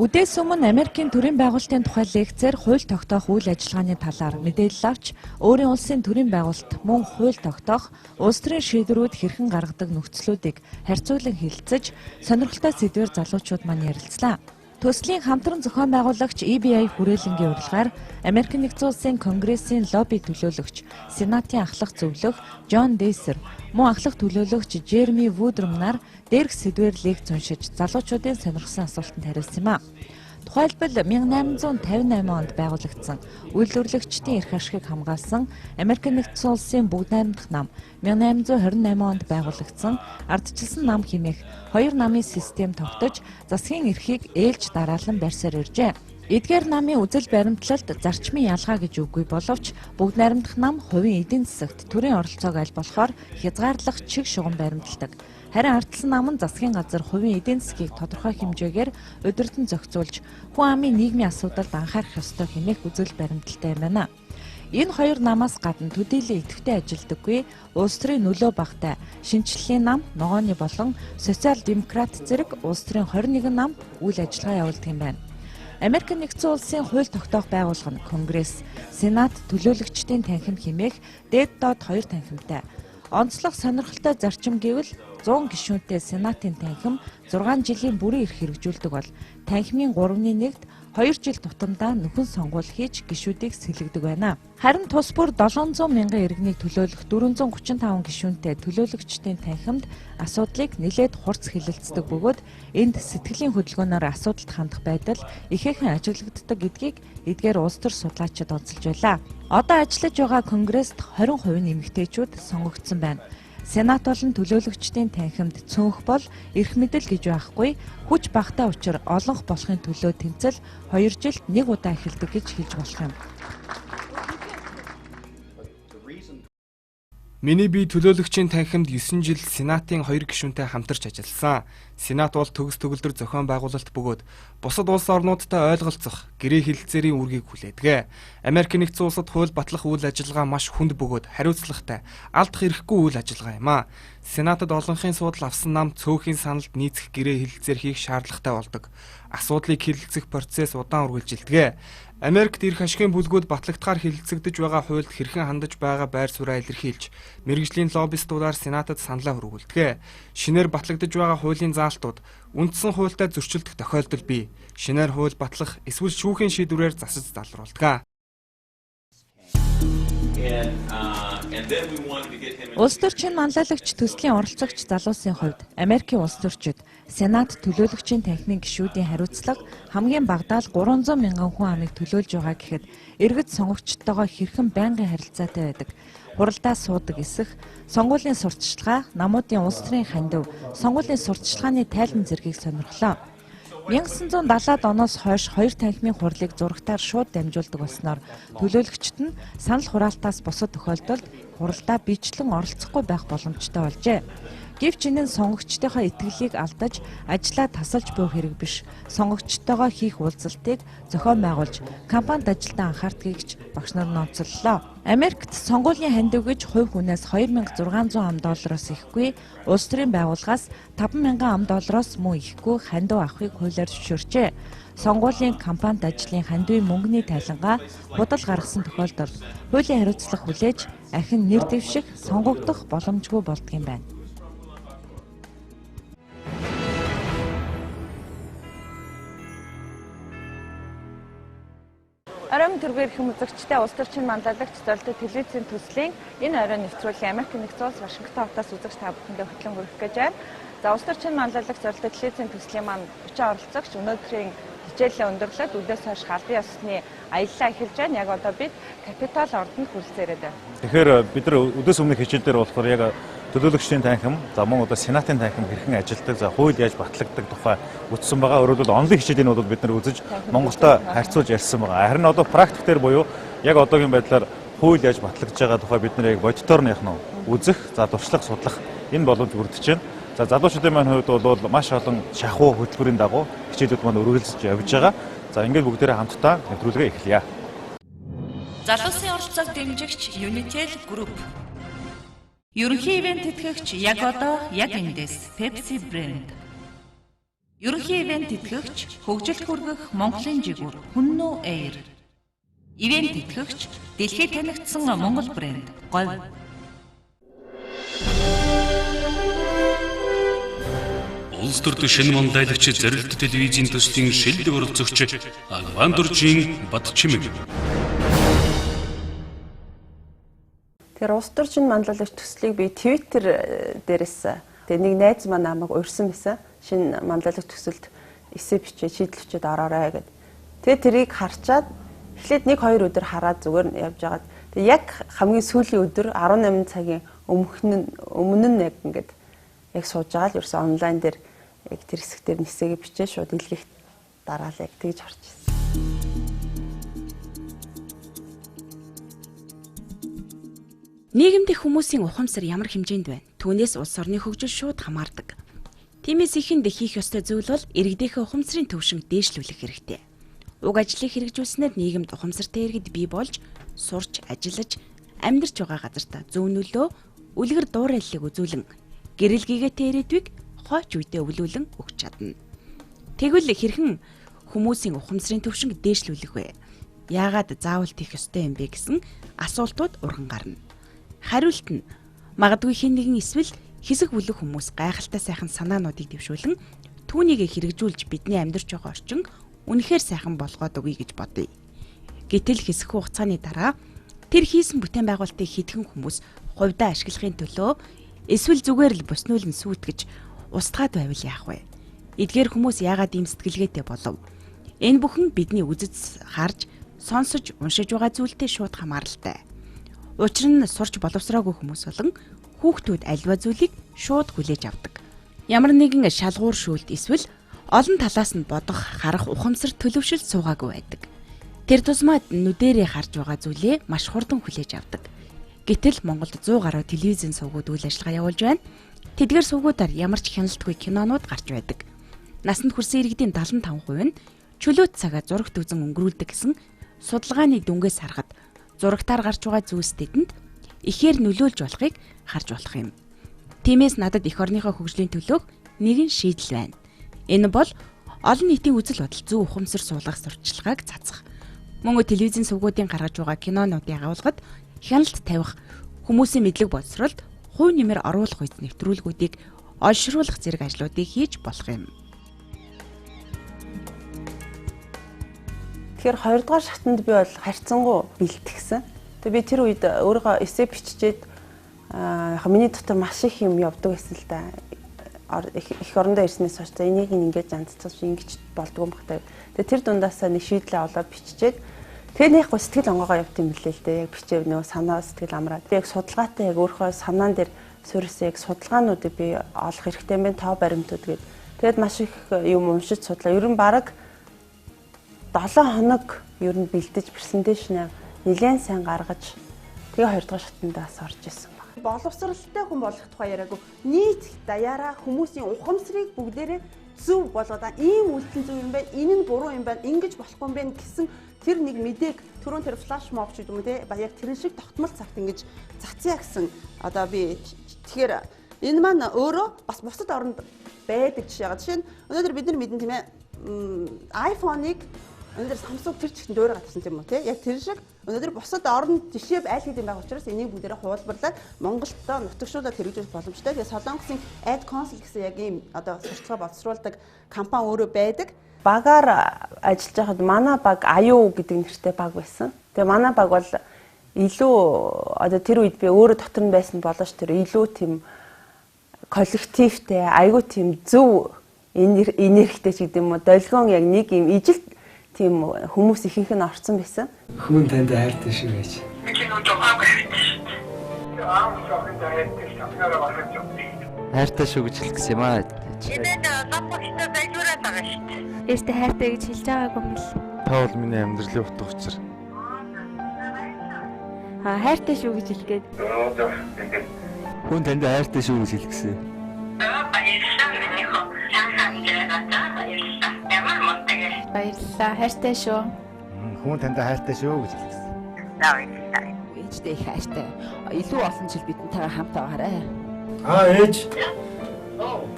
Үдээс өмнө Америкийн төрийн байгуулалтын тухай лекцээр хууль тогтоох үйл ажиллагааны талаар мэдээлэл авч өөрийн улсын төрийн байгуулалт мөн хууль тогтоох, улс төрийн шийдвэрүүд хэрхэн гаргадаг нөхцлүүдийг харьцуулан хэлэлцэж, сонирхолтой сэдвээр залуучууд маань ярилцлаа. Төслийн хамтран зохион байгуулагч EBI хүрээлэнгийн урилгаар Америкийн нэгдсэн улсын Конгрессийн лобби төлөөлөгч, Сенатын ахлах зөвлөх Джон Дейсер, мөн ахлах төлөөлөгч Жереми Вудрум нар дээрх сэдвээр лекц уншиж залуучуудын сонирхсан асуултанд хариулсан юм а. Тухайлбал 1858 онд байгуулагдсан үйлдвэрлэгчдийн эрх ашигыг хамгаалсан Америкийн нэгдсэн улсын бүгд найрамдах нам, 1828 онд байгуулагдсан ардчилсан нам хэмээх хоёр намын систем тогтож засгийн эрхийг ээлж дараалан барьсаар иржээ. Эдгээр намын үзэл баримтлалд зарчмын ялгаа гэж үгүй боловч бүгд найрамдах нам хувийн эдийн засагт төрийн оролцоог аль болохоор хязгаарлах чиг шугам баримталдаг. Харин ардчилсан нам нь засгийн газар хувийн эдийн засгийг тодорхой хэмжээгээр удирдан зохицуулж хүн амын нийгмийн асуудалд анхаарах ёстой хэмээх үзэл баримталтай юм байна. Энэ хоёр намаас гадна төдийлөн идэвхтэй ажилдаггүй улс төрийн нөлөө багтай шинжлэлийн нам, ногооны болон социал-демократ зэрэг улс төрийн 21 нам үйл ажиллагаа явуулдаг юм байна. Америкийн нэгдсэн улсын хууль тогтоох байгууллага нь Конгресс, Сенат төлөөлөгчдийн танхим хэмээх дээд доод хоёр танхимтай. Онцлог сонирхолтой зарчим гэвэл 100 гишүүнтэй Сенатын танхим 6 жилийн бүрэн эрх хэрэгжүүлдэг бол танхимын 3/1-д 2 жил тутамдаа нөхөн сонгуул хийж гишүүдийг сэлгэдэг байна. Харин тус бүр 700 мянган иргэнийг төлөөлөх 435 гишүүнтэй төлөөлөгчдийн танхимд асуудлыг нэлээд хурц хэлэлцдэг бөгөөд энд сэтгэлийн хөдөлгөөнөөр асуудалд хандах байдал ихээхэн ажиглагддаг гэдгийг эдгээр улс төр судлаачид онцолж байлаа. Одоо ажиллаж байгаа Конгресст 20% нь эмэгтэйчүүд сонгогдсон байна. Сенат болон төлөөлөгчдийн танхимд цөөнх бол эрх мэдэл гэж байхгүй, хүч багтаа учир олонх болохын төлөө тэмцэл 2 жилд 1 удаа эхэлдэг гэж хэлж болох юм. Миний бие төлөөлөгчийн танхимд 9 жил Сенатын 2 гишүүнтэй хамтарч ажилласан. Сенат бол төгс төгөлдөр зохион байгуулалт бөгөөд бусад улс орнуудтай ойлголцох, гэрээ хэлэлцээрийн үүргийг хүлээдэг. Америкийн нэгдсэн улсад хууль батлах үйл ажиллагаа маш хүнд бөгөөд хариуцлагатай, алдах эрхгүй үйл ажиллагаа юм а. Сенатад олонхын судал авсан нам цөөхөн саналд нийцэх гэрээ хэлэлцээр хийх шаардлагатай болдог. Асуудлыг хэлэлцэх процесс удаан үргэлжилдэг. Америкт эрх ашигын бүлгүүд батлагдахаар хэлэлцэгдэж байгаа хуульд хэрхэн хандаж байгаа байр сууриа илэрхийлж, мэргэжлийн лоббистуудаар Сенатад саналаа хүргүүлдэг. Шинээр батлагдаж байгаа хуулийн заалтууд үндсэн хуультай зөрчилдөх тохиолдол бий. Шинээр хууль батлах эсвэл шүүхийн шийдвэрээр засаж залруулдаг. Улс төрчин манлайлагч төслийн оролцогч залуусын хувьд Америкийн улс төрчид Сенат төлөөлөгчийн танхимын гишүүдийн хариуцлага хамгийн багадаа л 300 мянган хүн амыг төлөөлж байгаа гэхэд иргэд сонгогчдтойгоо хэрхэн байнгын харилцаатай байдаг. Хуралдаа суудаг эсэх, сонгуулийн сурталчилгаа, намуудын улс төрийн хандив, сонгуулийн сурталчилгааны тайлан зэргийг сонирхлоо. 1970-ад оноос хойш хоёр танхимын хурлыг зурагтаар шууд дамжуулдаг болсноор төлөөлөгчд нь санал хураалтаас босод тохиолдолд хуралдаа биечлэн оролцохгүй байх боломжтой болжээ. Гэвч энэ нь сонгогчдынхаа итгэлийг алдаж, ажлаа тасалж буй хэрэг биш. Сонгогчдтойгоо хийх уулзалтыг зохион байгуулж, кампанид ажилдаа анхаардгийг ч багш нар нь онцоллоо. Америкт сонгуулийн хандив гэж хувь хүнээс $2600 ихгүй, улс төрийн байгууллагаас $5000 мөн ихгүй хандив авахыг хуулиар зөвшөөрчээ. Сонгуулийн кампанид ажлын хандивын мөнгөний тайлангаа худал гаргасан тохиолдолд хуулийн хариуцлага хүлээж, ахин нэр дэвших, сонгогдох боломжгүй болдго юм байна. Оройн төргөөр хэм үзэгчтэй улс төрчин манлайлагч зорилттой телевизийн төслийн энэ оройн нэвтрүүлгийн Америкийн нэгдсэн улс Вашингтон хотоос үзэгч та бүхэндээ хөтлөн хүргэх гэж байна. За улс төрчин манлайлагч зорилттой телевизийн төслийн маань 30 оролцогч өнөөдрийн хичээлээ өндөрлөд үдээс хойш халдын ёсны аяллаа эхэлж байна. Яг одоо бид Капитол ордонд хүрэлцээрээд байна. Тэгэхээр бид нар үдээс өмнөх хичээл дээр болохоор яг төлөөлөгчдийн танхим, за мөн одоо Сенатын танхим хэрхэн ажилдаг, за хууль яаж батлагддаг тухай үтсэн байгаа. Өөрөөр хэлбэл онлын хичээлийг бол бид нар үзэж Монголтой харьцуулж ярьсан байгаа. Харин одоо практик дээр буюу яг одоогийн байдлаар хууль яаж батлагдж байгаа тухай бид нар яг бодитоор нь үзэх, за туршлага судлах энэ боломж бүрдэж байна. За залуучуудын маань хувьд бол маш олон шахуу хөтөлбөрийн дагуу хичээлүүд маань үргэлжлэж явж байгаа. За ингээд бүгдээрээ хамтдаа нэвтрүүлгээ эхлэе. Залуусын оролцоог дэмжигч Unitel Group. Ерөнхий ивент тэтгэгч яг одоо яг эндээс Pepsi брэнд. Ерөнхий ивент тэтгэгч хөгжилд хүргэх Монголын жигүүр Хүннү Air. Ивент тэтгэгч дэлхийд танигдсан Монгол брэнд Говь. Улс төрд шинэ манлайлагч зорилт телевизийн төслийн шилдэг оролцогч Агван дуржийн Батчимэг. Тэр улс төрчин манлайлагч төслийг би Twitter дээрээс нэг найз маань намайг урьсан байсан. Шинэ манлайлагч төсөлд эсэ бичээ шийдлвчэд ороорой гэд. Тэгээ тэрийг харчаад эхлээд 1-2 өдөр хараад зүгээр явж байгаад тэгээ яг хамгийн сүүлийн өдөр 18 цагийн өмнө нь яг ингээд яг сууж байгаа л ерөөсөн онлайн дээр яг тэр хэсгээр нисэгээ бичээ шууд илгээх дараа л яг тэгж орж ирсэн. Нийгэмд их хүмүүсийн ухамсар ямар хэмжээнд байна? Түүнээс улс орны хөгжил шууд хамаардаг. Тиймээс ихэнд хийх ёстой зүйл бол иргэдийнхээ ухамсарын төвшинг дээшлүүлэх хэрэгтэй. Уг ажлыг хэрэгжүүлснээр нийгэмд ухамсартай иргэд бий болж, сурч, ажиллаж, амьдарч байгаа газартаа зөв нөлөө, үлгэр дуурайллыг үзүүлэн, гэрэл гээгээтэй ирээдүйг хойч үедээ өвлүүлэн өгч чадна. Тэгвэл хэрхэн хүмүүсийн ухамсарын төвшинг дээшлүүлэх вэ? Яагаад заавал тийх ёстой юм бэ гэсэн асуултууд урган гарна. Хариулт нь магадгүй хэн нэгэн эсвэл хэсэг бүлэг хүмүүс гайхалтай сайхан санаануудыг дэвшүүлэн түүнийг хэрэгжүүлж бидний амьдарч байгаа орчин үнэхээр сайхан болгоод өгье гэж бодъё. Гэтэл хэсэг хугацааны дараа тэр хийсэн бүтээн байгуулалтыг хэдхэн хүмүүс хувьдаа ашиглахын төлөө эсвэл зүгээр л буснуулан сүйтгэж устгаад байвал яах вэ? Эдгээр хүмүүс яагаад ийм сэтгэлгээтэй болов? Энэ бүхэн бидний үзэж, харж, сонсож, уншиж байгаа зүйлтэй шууд хамааралтай. Учир нь сурч боловсроогүй хүмүүс болон хүүхдүүд альва зүйлийг шууд хүлээж авдаг. Ямар нэгэн шалгуур шүүлт эсвэл олон талаас нь бодох, харах ухамсар төлөвшөлт суугаагүй байдаг. Тэр тусмаа нүдэрээ харж байгаа зүйлээ маш хурдан хүлээж авдаг. Гэтэл Монголд 100 гаруй телевизэн сувгууд үйл ажиллагаа явуулж байна. Тэдгээр сувгуудаар ямар ч хяналтгүй кинонууд гарч байдаг. Насанд хүрсэн иргэдийн 75% нь чөлөөт цагаа зурагт үзэн өнгөрүүлдэг гэсэн судалгааны дүнгээс харахад зурагтаар гарч байгаа зүйлс тэдэнд ихээр нөлөөлж болохыг харж болох юм. Тиймээс надад эх орныхоо хөгжлийн төлөө нэгэн шийдэл байна. Энэ бол олон нийтийн үзэл бодол зөв ухамсар суулгах сурталчилгааг цацах. Мөн телевизэн сувгуудын гаргаж байгаа кинонуудыг агуулгад хяналт тавих, хүмүүсийн мэдлэг боловсролд хувь нэмэр оруулах үе нэвтрүүлгүүдийг олшруулах зэрэг ажлуудыг хийж болох юм. Тэгэхээр 2 дугаар шатанд би бол харьцангуй бэлтгэсэн. Тэгээ би тэр үед өөрийгөө эссе биччихэд миний дотор маш их юм явдаг байсан л да. Их орондоо ирснээс хойш энийг ингэж андцаж ингэж болдгоо юм бахтай. Тэгээ тэр дундаасаа нэг шийдлээ олоод биччихээд тэгээ нэхгүй сэтгэл онгоогоо явт юм билээ л дээ. Яг бичээв нөө санаа сэтгэл амраад. Би яг судалгаатай яг өөрийнхөө санаан дээр суурьсан яг судалгаануудыг би олох хэрэгтэй юм байна. Тоо баримтууд гээд. Тэгээд маш их юм уншиж судлаа. Ер нь бараг 7 хоног ер нь бэлдэж презентацийн нэлээд сайн гаргаж тэгээ 2 дугаар шатандаас орж исэн баг. Боловсралтай хүн болох тухай яриаггүй. Нийт даяараа хүмүүсийн ухамсарыг бүгдээрээ зөв болгоод ийм үйлдэл зөв юм байна, энэ нь буруу юм байна, ингэж болохгүй юм байна гэсэн тэр нэг мэдээг түрүүн тэр флаш моб ч гэдэг юм те яг тэр шиг тогтмол цагт ингэж цацъя гэсэн одоо би тэгэхээр энэ маань өөрөө бас бусад оронд байдаг жишээ. Жишээ нь өнөөдөр бид нар мэдэн тийм ээ iPhone-ыг өнөөдөр Samsung тэр чигт дөөрэ гатсан юм уу те яг тэр шиг өнөөдөр бусад оронд жишээ айлхийд юм байгаа учраас энийг бүгдээрээ хуулбарлаад Монголдо нутагшуулаад хэрэгжүүлэх боломжтой. Тэгээ Солонгосын Ad Council гэсэн яг ийм одоо сурталчилгаа боловсруулдаг компани өөрөө байдаг. Багаар ажиллаж байхад манай баг аюу гэдэг нэртэй баг байсан. Тэгээ манай баг бол илүү одоо тэр үед би өөрөө дотор нь байсан болооч тэр илүү тийм коллективтэй аюу тийм зөв энергитэй ч гэдэг юм уу долгион яг нэг юм ижил тийм хүмүүс ихэнх нь орцсон байсан. Хүн танд хайртай шүү гэж. Хайртай шүү гэж хэлэх гэсэн юм аа. Eerste хайртай гэж хэлж байгаагүй юм л. Та бол миний амьдралын утга учир. Хайртай шүү гэж хэлгээд. Хүн танд хайртай шүү гэж хэлэх гэсэн. Баярлалаа. Хайртай шүү. Хүн танд хайртай шүү гэж хэлсэн. Ээжтэй их хайртай. Илүү олон жил бидэнтэйгээ хамт байгаарай. Ээж.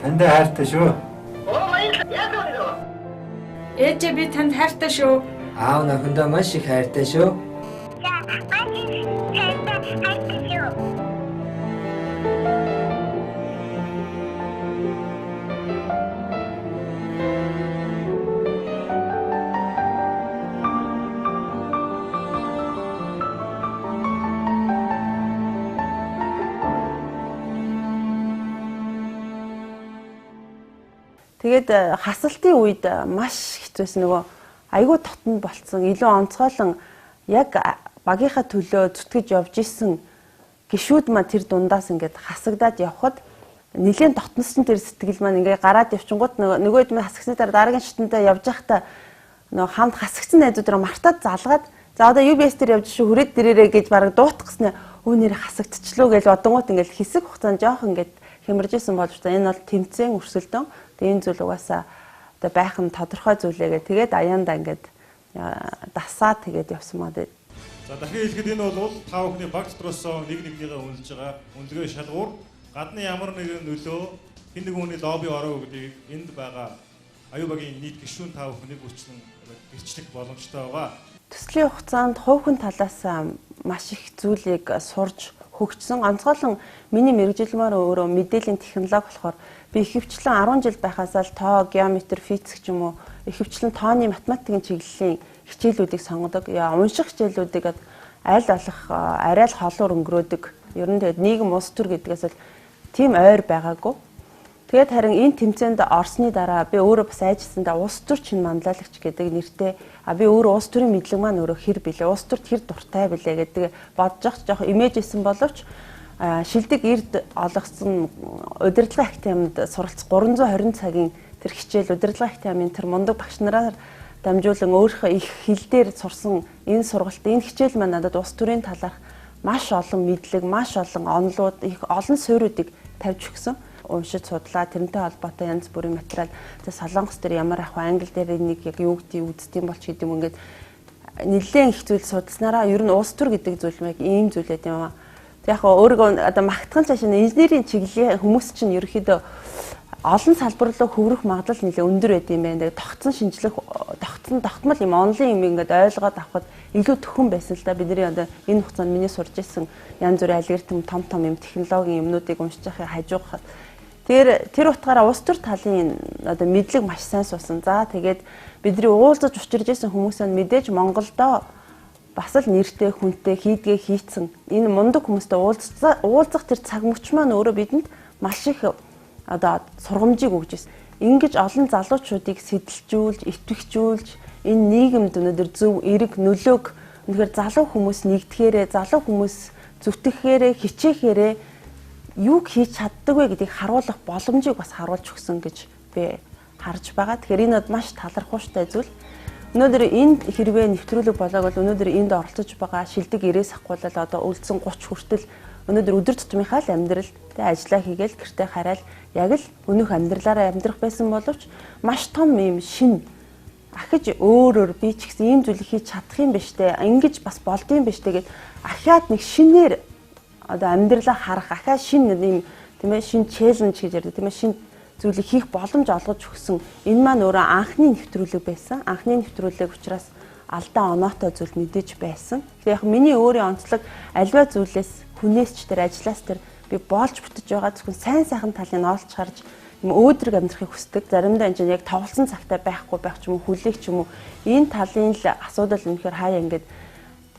Танд хайртай шүү. Ээжээ би танд хайртай шүү. Аав охиндоо маш их хайртай шүү. Тэгээд хасалтын үед маш хэцүүсэн нөгөө айгүй дотн болцсон илүү онцгойлон яг багийнхаа төлөө зүтгэж явж исэн гişүүд маань тэр дундаас ингээд хасагдаад явхад нэлийн дотносон тэр сэтгэл маань ингээ гараад явчингууд нөгөөд минь хасагсны дараагийн шатндаа явж байхдаа нөгөө хамт хасагсан найзуудаараа мартаад залгаад за одоо UBS дээр явж шүү хүрээд дээрээ гэж бараг дуутах гэснээр өө нэр хасагдчихлоо гэж одонгууд ингээл хэсэг хугацаанд жоох ингээд хямарж исэн болж та энэ бол тэмцээн өрсөлдөөн. Тэгээ энэ зүйл угаасаа одоо байх нь тодорхой зүйлээгээ тэгээд аяанда ингээд дасаа тэгээд явсан маа дээ. За дахин хэлэхэд энэ бол та бүхний баг дотроос нэг нэгнийгээ үнэлж байгаа үнэлгээ шалгуур гадны ямар нэгэн нөлөө хэн нэг хүний лобби ороо гэдгийг энд байгаа аюубагийн нийт гишүүн та бүхнийг өчлөн гэрчлэх боломжтой байгаа. Төслийн хугацаанд хувийн талаас маш их зүйлийг сурж хөгжсөн. Онцгойлон миний мэрэгжилмээр өөрөө мэдээллийн технологи болохоор би ихэвчлэн 10 жил байхасаа л тоо, геометри, физик ч юм уу ихэвчлэн тооны математикийн чиглэлийн хичээлүүдийг сонгодог. Унших хичээлүүдийг аль болох арай л холоор өнгөрөөдөг. Ер нь тэгээд нийгэм улс төр гэдгээс л тийм ойр байгаагүй. Тэгээд харин энэ тэмцээнд орсны дараа би өөрөө бас айжсандаа улс төр чинь манлайлагч гэдэг нэртэй би өөрөө улс төрийн мэдлэг маань өөрөө хэр билээ, улс төрт хэр дуртай билээ гэдэг бодож жоох имижсэн боловч шилдэг эрд олгосон удирдлагын академид суралц 320 цагийн тэр хичээл удирдлагын академийн тэр мундаг багш нараар дамжуулан өөрийнхөө их хил дээр сурсан энэ сургалт энэ хичээл маань надад улс төрийн талаарх маш олон мэдлэг, маш олон онолууд, их олон суурьуудыг тавьж өгсөн. Уншиж судлаа тэрнтэй холбоотой янз бүрийн материал солонгос дээр ямар ах англи дээр нэг яг юу гэдгийг үздэм болч гэдэг юм ингээд нэлээд их зүйл судалснараа ер нь улс төр гэдэг зүйл мэг ийм зүйлээд юм аа. Тэг яг өөрийгөө одоо магтхан цааш инженерийн чиглэлийн хүмүүс чинь ерөөхдөө олон салбар руу хөврөх магадлал нэлээд өндөр байд юм байна. Тогтсон шинжлэх тогтмол юм онлайн юм ингээд ойлгоод авахд илүү төхөн байсан л да. Бидний одоо энэ хугацаанд миний сурж ирсэн янз бүрийн алгоритм том юм технологийн юмнуудыг уншиж байхыг хажуугахад тэр утгаараа улс төр талын одоо мэдлэг маш сайн суусан. За тэгээд бидний уулзаж учирж исэн хүмүүсээ мэдээж Монголдоо бас л нэртэй хүнтэй хийдгээ хийцэн энэ мундаг хүмүүстэй уулзах тэр цаг мөч маань өөрөө бидэнд маш их одоо сургамжийг өгж ирсэн. Ингэж олон залуучуудыг сэтэлжүүлж, итгэвчүүлж энэ нийгэмд өнөөдөр зөв эерэг нөлөөг үнэхээр залуу хүмүүс нэгдэхээрээ, залуу хүмүүс зүтгэхээрээ, хичээхээрээ юуг хийж чаддаг вэ гэдгийг харуулах боломжийг бас харуулж өгсөн гэж би харж байгаа. Тэгэхээр энэ бол маш талархууштай зүйл. Өнөөдөр энд хэрвээ нэвтрүүлэг болоог бол өнөөдөр энд оролцож байгаа шилдэг 90-с ахгуулал одоо үлдсэн 30 хүртэл өнөөдөр өдөр тутмынхаа л амьдрал ажиллаа хийгээл гэртээ хараал яг л өнөөх амьдралаараа амьдрах байсан боловч маш том юм шин ахиж өөрөөр би ч гэсэн ийм зүйлийг хийж чадах юм биш үү? Ингэж бас болдсон биш үү гэд ахиад нэг шинээр одоо амьдралаа харах ахаа шин юм тийм ээ шин челленж гэж ярьдаг тийм ээ шин зүйлийг хийх боломж олгож өгсөн энэ маань өөрөө анхны нэвтрүүлэг байсан. Анхны нэвтрүүлэг учраас алдаа оноотой зүйл мэдээж байсан. Тэгэхээр яг миний өөрийн онцлог альва зүйлээс хүнээс ч тэр ажлаас тэр би боолж бүтэж байгаа зөвхөн сайн сайхан талыг олж харж юм өөдрөг амьдрахыг хүсдэг. Заримдаа энэ яг тоглосон цагтаа байхгүй байх ч юм уу хүлээх ч юм уу энэ талын л асуудал үнэхээр хаяа ингээд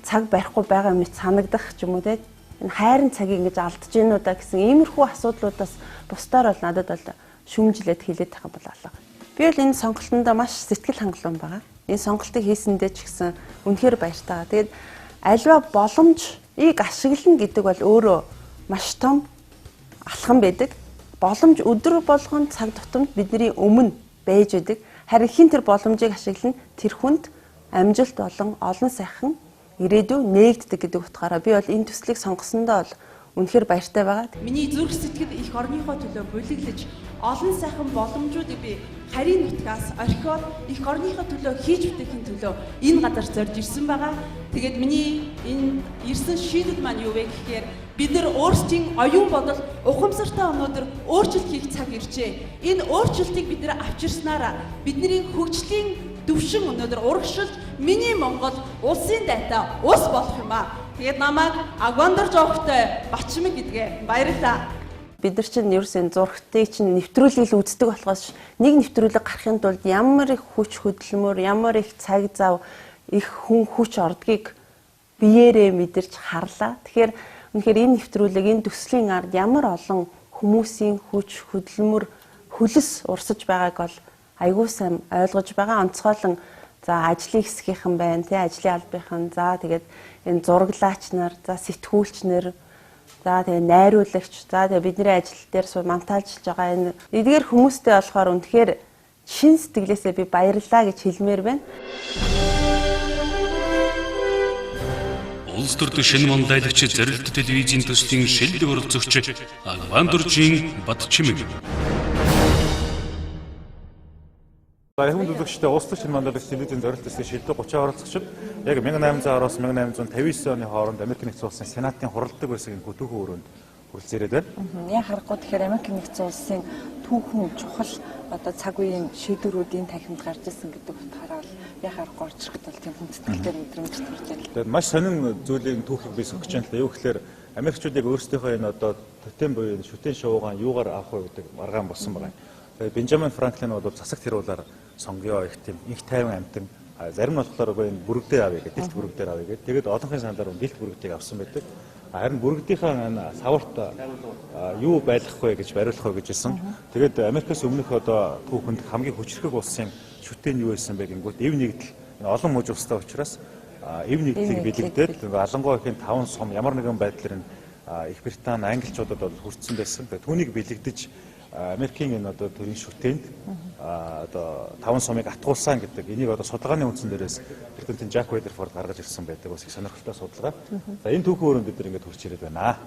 цаг барихгүй байгаа юм санагдах ч юм уу те энэ хайрын цагийг ингэж алдаж гинүү да гэсэн иймэрхүү асуудлуудаас бусдаар бол надад бол шүмжлээд хэлээд тахын бол алга. Би бол энэ сонголтонд маш сэтгэл хангалуун байгаа. Энэ сонголтыг хийсэндээ ч гэсэн үнэхээр баяртайгаа. Тэгээд альва боломжийг ашиглана гэдэг бол өөрөө маш том алхам байдаг. Боломж өдөр болгон цаг тутамд бидний өмнө байж байдаг. Харин хин тэр боломжийг ашиглан тэр хүнд амжилт болон олон сайхан ирээдүй нээгддэг гэдэг утгаараа би бол энэ төслийг сонгосондоо бол үнэхээр баяртай байгаа. Миний зүрх сэтгэл их орныхоо төлөө бүлэглэж олон сайхан боломжуудыг би харийн нутгаас орхиод их орныхоо төлөө хийж бүтэхийн төлөө энэ газар зорж ирсэн байгаа. Тэгээд миний энэ ирсэн шийдэл маань юу вэ гэхээр бид нар өөрсдийн оюун бодол ухамсартай өнөөдөр өөрчлөлт хийх цаг иржээ. Энэ өөрчлөлтийг бид нар авчирснараа бидний хөгжлийн төвшин өнөөдөр урагшилж миний Монгол улсын дайтай ус болох юм аа. Тэгээд намайг Агвандорж овогтой Батчмаг гэдгээ баярлалаа. Бид нар чинь ерөөсөн зургтыг чинь нэвтрүүлгийг үздэг болохоос нэг нэвтрүүлэг гарахын тулд ямар их хүч хөдөлмөр, ямар их цаг зав, их хүн хүч ордгийг биеэрээ мэдэрч харлаа. Тэгэхээр үнэхээр энэ нэвтрүүлэг энэ төслийн ард ямар олон хүмүүсийн хүч хөдөлмөр хөлс урсаж байгааг бол айгүй сайн ойлгож байгаа. Онцгойлон за ажлын хэсгийнхэн байна, тий ажлын албаныхан, за тэгээд энэ зураглаач нар, за сэтгүүлч нар, за тэгээ найруулагч, за тэгээ бидний ажил дээр монтажлж байгаа энэ эдгээр хүмүүстэй болохоор үнэхээр шин сэтгэлээсээ би баярлалаа гэж хэлмээр байна. Улс төрийн шинэ мондайлагч зорилт телевизийн төслийн шилдэг оролцогч Агвандоржийн Батчмаг. Хүн төлөвчтэй улс төрийн шинэ мондайлагч телевизийн зорилт төслийн шилдэг 30 оролцогчид яг 1810-аас 1859 оны хооронд Америк нэгдсэн улсын Сенатын хуралдаг байсан гэнэ түүхэн өрөөнд хүрэлцэн ирээд байна. Яг харахгүй тэгэхээр Америк нэгдсэн улсын түүхэн чухал одоо цаг үеийн шийдвэрүүдийн танхимд гарч ирсэн гэдэг утгаараа яг харахгүй орж ирэхэд бол тийм хүндэтгэлтэй мэдрэмж төрж байна. Тэгээд маш сонин зүйлийн түүхийг би сөхөж байна л да. Юу гэхээр Америкчууд яг өөрсдийнхөө энэ одоо тотем буюу шүтэн шуугаан юугаар авах вэ гэдэг маргаан болсон байна. Тэгээд Бенджамин Франклин бол засаг тэрүүлээр сонгоё их тийм их тайван амтан зарим нь болохоор энэ бүрэгдээ авъя гэдэг, дэлт бүрэгдээр авъя гэдэг. Тэгээд одоохын саналаар дэлт бүрэгдийг авсан байдаг. Харин бүрэгдийнхаа саварт юу байлгах вэ гэж бариулах вэ гэжсэн. Тэгээд Америкээс өмнөх одоо түүхэнд хамгийн хүчрхэг улсын шүтэн юу байсан бэ гингүүт эв нэгдэл олон мужи устай учраас эв нэгдлийг бэлэгдээд алангуй ихийн 5 сум ямар нэгэн байдлаар Их Британи англичуудад бол хүртсэн байсан. Түүнийг бэлэгдэж Америкийн энэ одоо төрийн шүтэнд одоо 5 сумыг атгуулсан гэдэг энийг одоо судалгааны үндсэн дээрээс Британийн Жак Ведерфорд гаргаж ирсэн байдаг бас их сонирхолтой судалгаа. За энэ түүхэн өрөөнд бид нар ингээд хурж ирээд байна.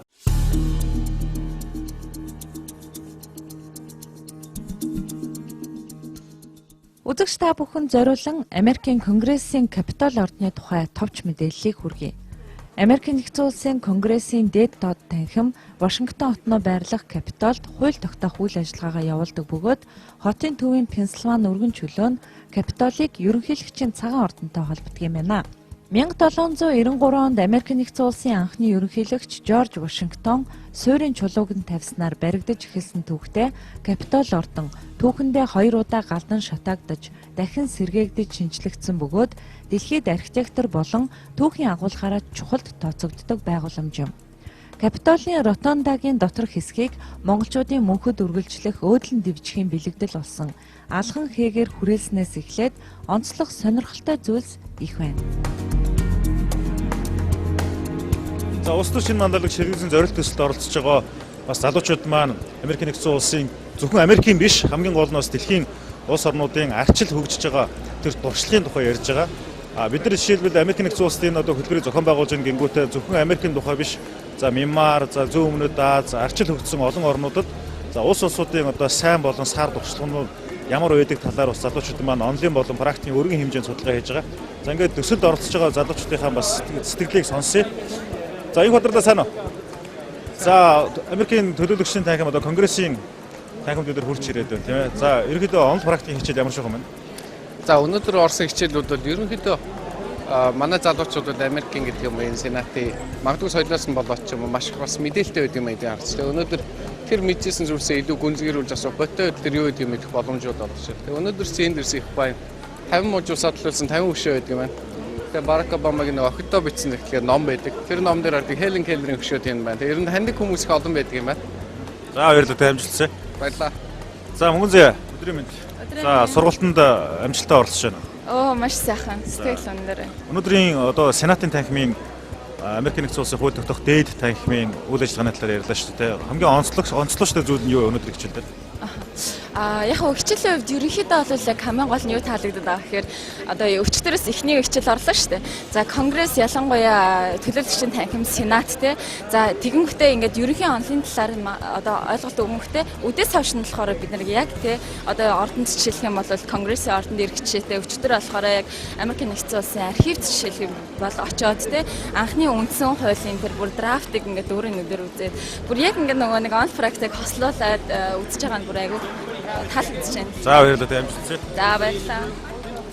Үзэгч та бүхэн зориулан Америкийн Конгрессийн Капитол ордны тухай товч мэдээллийг хүргэе. Америкийн нэгдсэн улсын Конгрессийн дээд доод танхим Вашингтон хотноо байрлах Капитолд хууль тогтоох үйл ажиллагаагаа явуулдаг бөгөөд хотын төвийн Пенсильвани өргөн чөлөө нь Капитолыг ерөнхийлөгчийн цагаан ордонтой холбодог юм байна. 1793 онд Америкийн нэгдсэн улсын анхны ерөнхийлөгч Жорж Вашингтон суурийн чулууг нь тавьснаар баригдаж эхэлсэн түүхтэй Капитол ордон түүхэндээ 2 удаа галдан шатаагдаж дахин сэргээгдэж шинжлэгдсэн бөгөөд дэлхийд архитектор болон түүхийн агуулгаараа чухалд тооцогддог байгууламж юм. Капитолын ротондагийн доторх хэсгийг монголчуудын мөнхөд үргэлжлэх өөдлөн дивжихийн бэлэгдэл болсон алхан хээгэр хүрээлснээс эхлээд онцлог сонирхолтой зүйлс их байна. За улс төрийн шинэ мондайлагч телевизийн зорилт төсөлд оролцож байгаа бас залуучууд маань Америкийн нэгдсэн улсын зөвхөн Америкийн биш хамгийн гол нь бас дэлхийн улс орнуудын арчил хөгжиж байгаа тэр дуршлагын тухай ярьж байгаа. Бид нар жишээлбэл Америкийн нэгдсэн улсын одоо хөтөлбөрийг зохион байгуулж байгаа гингүүтээ зөвхөн Америкийн тухай биш за Мьянмар, за зүүн өмнөд Аз, арчил хөгжсөн олон орнуудад за улс улсуудын одоо сайн болон сар дуршлагууд ямар байдаг талаар бас залуучууд маань онлайн болон практикийн өргөн хэмжээнд судалгаа хийж байгаа. За ингээд төсөлд оролцож байгаа залуучуудынхаа бас сэтгэлийг сонсъё. За энэ өдрөдөө сайн уу? За Америкийн төлөөлөгчийн танхим одоо Конгрессийн танхимд өдөр хурж ирээд байна тийм ээ. За ерөнхийдөө онл практикийн хичээл ямар шиг юм бэ? За өнөөдөр орсон хичээлүүд бол ерөнхийдөө манай залуучуудад Америкийн гэдэг юм энэ Сенатын магадгүй соёлоос нь болоод ч юм уу маш их бас мэдээлэлтэй байд юм аа харц. Тэгээ өнөөдөр тэр мэдсэн зүйлсээ илүү гүнзгийрүүлж асуух ботой тэр юу гэдэг юм их боломжууд болж байна. Тэгээ өнөөдөр цэндэрс их бай 50 мужуу садлуулсан 50 хөшөө байдаг юм байна. Тэгээ Барак Обамагийн нэг охидоо бичсэн тэгэхээр ном байдаг. Тэр ном дээр хардаг Хелен Келлерийн хөшөө тийм байна. Тэгээ ер нь таньдаг хүмүүс их олон байдаг юм байна. За баярлалаа амжилтсаа. Баярлалаа. За мөнгөн зэ өдрийн мэнд. За сургалтанд амжилттай оролцож байна. Оо маш сайхан. Сэтгэл өндөр. Өнөөдрийн одоо Сенатын танхимын Америкийн нэгдсэн улсын хууль тогтоох дээд танхимын үйл ажиллагааны талаар ярьлаа шүү дээ. Хамгийн онцлогтой зүйл нь юу өнөөдрийн хичээл дээр? Яг хичээлийн хувьд ерөнхийдөө бол яг хамгийн гол нь юу таалагддаг байгаа гэхээр одоо өчтөрөөс эхний хичээл орлоо шүү дээ. За Конгресс ялангуяа төлөөлөгчийн танхим Сенат те. За тэгэнгүүтээ ингээд ерөнхий онлын талаар одоо ойлголт өгөхтэй үдээс хойш нь болохоор бид нар яг те одоо ордонд жишээлх юм бол Конгрессийн ордонд ирэх жишээтэй өчтөр болохоор яг Америкийн нэгдсэн улсын архивд жишээлх бол очоод те анхны үндсэн хуулийн тэр бүр драфтыг ингээд өөрийн нүдээр үзээд бүр яг ингээд нөгөө нэг он практик хослуулаад үзэж байгаа нь бүр айгүй таалагдж байна. За баярлалаа амжилт. За баярлалаа.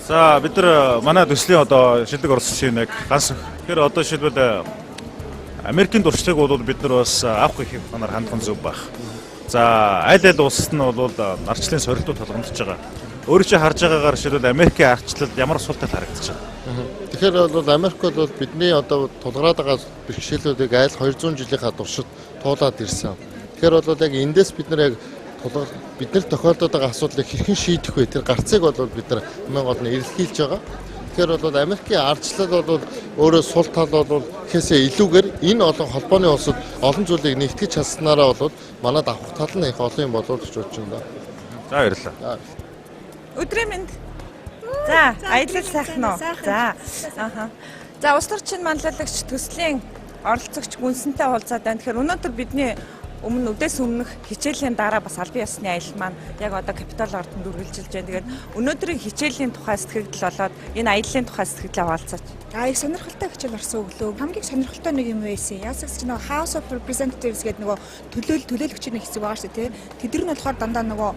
За бид нар манай төслийн одоо шилдэг орсон чинь нэг ганц. Тэгэхээр одоо шилбэл Америкийн туршлагыг бол бид нар бас авах гэх юмар хандхан зөв байх. За аль улсад нь бол арчлын сорилтууд толгомдож байгаа. Өөрөө чи харж байгаагаар шилбэл Америкийн арчлал ямар суултал харагдаж байгаа. Тэгэхээр бол Америк бол бидний одоо тулгараад байгаа бэрхшээлүүдийг айл 200 жилийнхаа туршид туулаад ирсэн. Тэгэхээр бол яг эндээс бид нар яг бид нар тохиолдоод байгаа асуудлыг хэрхэн шийдэх вэ? Тэр гарцыг бол бид нар хамгийн гол нь эрэлхийлж байгаа. Тэгэхээр бол Америкийн ардчлал бол өөрөө сул тал бол ихээсээ илүүгээр энэ олон холбооны улсад олон зүйлийг нэгтгэж чадсанараа бол манад авах тал нь их олон юм болов гэж бодож байна. За баярлалаа. Өдрийн мэнд. За, аялал сайхан уу? За. Аха. За, улс төрчин манлайлагч төслийн оролцогч гүнсэнтэй уулзаад байна. Тэгэхээр өнөөдөр бидний үдээс өмнөх хичээлийн дараа бас албан ёсны аялал маань яг одоо Капитол ордонд үргэлжилж байна. Тэгээд өнөөдрийн хичээлийн тухай сэтгэгдэл болоод энэ аяллаа тухай сэтгэлээ хуваалцаач. Их сонирхолтой хичээл орсон өглөө. Хамгийн сонирхолтой нэг юм байсан. Яасагч нэг House of Representatives гэдэг нөгөө төлөөлөгчийн хэсэг байгаа шүү дээ. Тэдэр нь болохоор дандаа нөгөө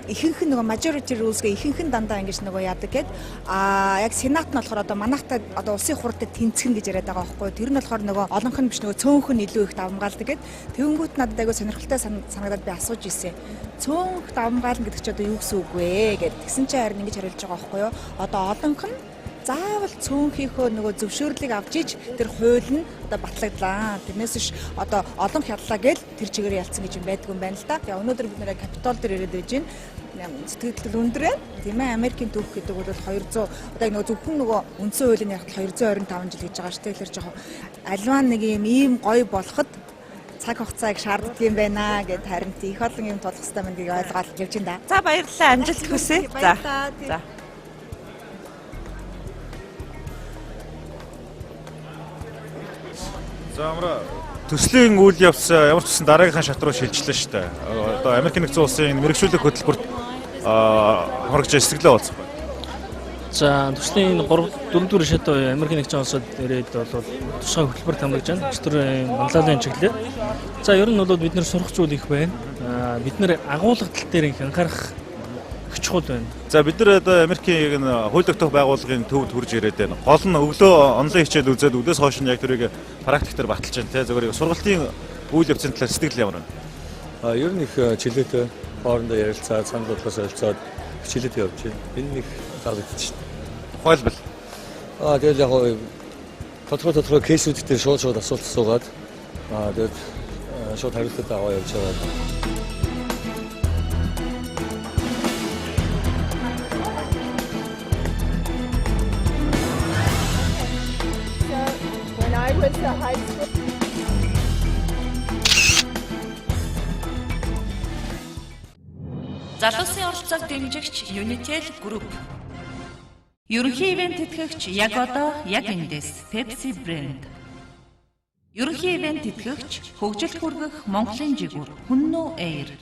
ихэнх нь нөгөө majority rules гэх ихэнх нь дандаа ингэж нөгөө яадаг гэд яг сенат нь болохоор одоо манайхтай одоо улсын хурлд тэнцгэн гэж яриад байгаа байхгүй. Тэр нь болохоор нөгөө олонх нь биш нөгөө цөөнх нь илүү их давмгаалдаг гэд тэгэнгүүт надад айгүй сонирхолтой санагдаад би асууж ирсэн. Цөөнх давмгаална гэдэг чи одоо юу гэсэн үг вэ гэд тэгсэн чи харин ингэж хариулж байгаа байхгүй юу. Одоо олонх нь заавал цөөнхийнхөө нөгөө зөвшөөрлийг авч иж тэр хууль нь одоо батлагдлаа. Тэрнээс ш одоо олон хяллаа гээл тэр чигээр ялцсан гэж юм байдаг юм байна л да. Тэгээ өнөөдөр бид нэр Капитол дээр ирээд байж байна. Сэтгэл өндөр байна. Тийм ээ Америкийн түүх гэдэг бол 200 одоо нөгөө зөвхөн нөгөө үндсэн хуулийн яг 225 жил гэж байгаа шүү. Тэгэхээр жоохон альваа нэг ийм гоё болоход цаг хугацааг шаарддаг юм байна гэд харин их олон юм тулах хэрэгтэй мэн гэдгийг ойлгоод явж байна да. За баярлалаа. Амжилт хүсье. За. За. За амра төслийн үйл явц ямар ч гэсэн дараагийнхаа шат руу шилжлээ шүү дээ. Одоо Америкийн нэгдсэн улсын мэрэгжүүлэх хөтөлбөрт хоригж эсрэглээ болсон байна. За төслийн 4 шат Америкийн нэгдсэн улсад ирээд бол тусгай хөтөлбөр хамрагж байна. Тэр манлайлалын чиглэлээр. За ер нь бол бид нэр сурах зүйл их байна. Бид нэр агуулга тал дээр их анхаарах чухал байна. За бид нар одоо Америкийн хууль тогтоох байгууллагын төвд хурж ирээд байна. Гол нь өглөө онлайн хичээл үзээд өдөөс хойш нь яг тэрийг практиктээр баталж байна те. Зөвхөн сургалтын үйл явцын талаар сэтгэл ямар байна? Ер нь их чөлөөтэй хоорондоо ярилцаад санал бодлоос ойлцоод хичээлээд явж байна. Энэ нэг таалагдчих шин. Тухайлбал тэгэл яг тодорхой кейсүүд дээр шууд асуулт асуугаад тэгээд шууд хариултад аваа явж байгаа. Залуусын оролцоог дэмжигч Unitel Group. Ерөнхий ивент тэтгэгч яг одоо яг эндээс Pepsi брэнд. Ерөнхий ивент тэтгэгч хөгжилд хүргэх Монголын жигүүр Хүннүү Air.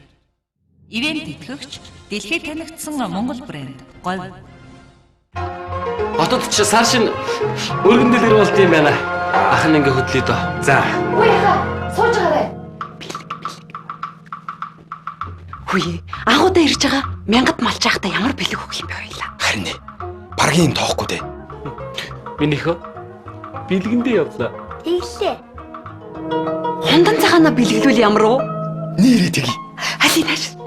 Ивент тэтгэгч дэлхийд танигдсан Монгол брэнд Говь. Хотод ч сар шин өргөн дэлгэр болд юм байна. Ах нь ингээ хөдлөе дөө. За. Үгүй яха, сууж байгаарай. Хүй, агуудаа ирж байгаа. Мянгад малч байхдаа ямар бэлэг өгөх юм бэ хоёлаа. Харин баргийн тоохгүй дээ. Минийхөө бэлгэндээ явлаа. Иглээ. Хондан цагаана бэлгэлүүл ямар уу? Нэрээ тгий. Алин хааш.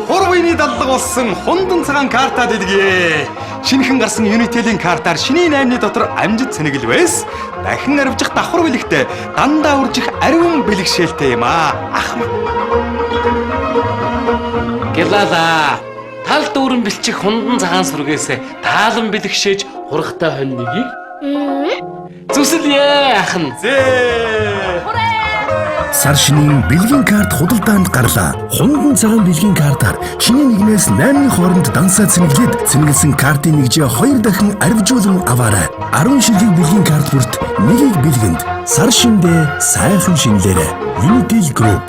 Хурвыны даллага болсон хондан цагаан картад идэгье. Шинэхэн гарсан Unitel-ийн картаар шинийн 8-ны дотор амжид цэнэгэл байс. Дахин арвжих давхар бэлэгтэй дандаа үржих ариун бэлэгшээлтэй юм аа. Ах маа. Гэлала. Тал дүүрэн бэлчих хондан цагаан сүргээс таалан бэлэгшээж хургтай хоньныгийг зүсэлье ахын. Сар шинийн бэлгийн карт худалдаанд гарлаа. Хундан цагаан бэлгийн картаар шинийн 1-ээс 8-ны хооронд дансаа цэнэглээд цэнэглэсэн картын нэгжээ 2 дахин арвижуулан аваарай. 10 шилгийн бэлгийн карт бүрт нэгийг бэлгэнд. Сар шиндээ сайхан шинлээрэ. Unitel Group.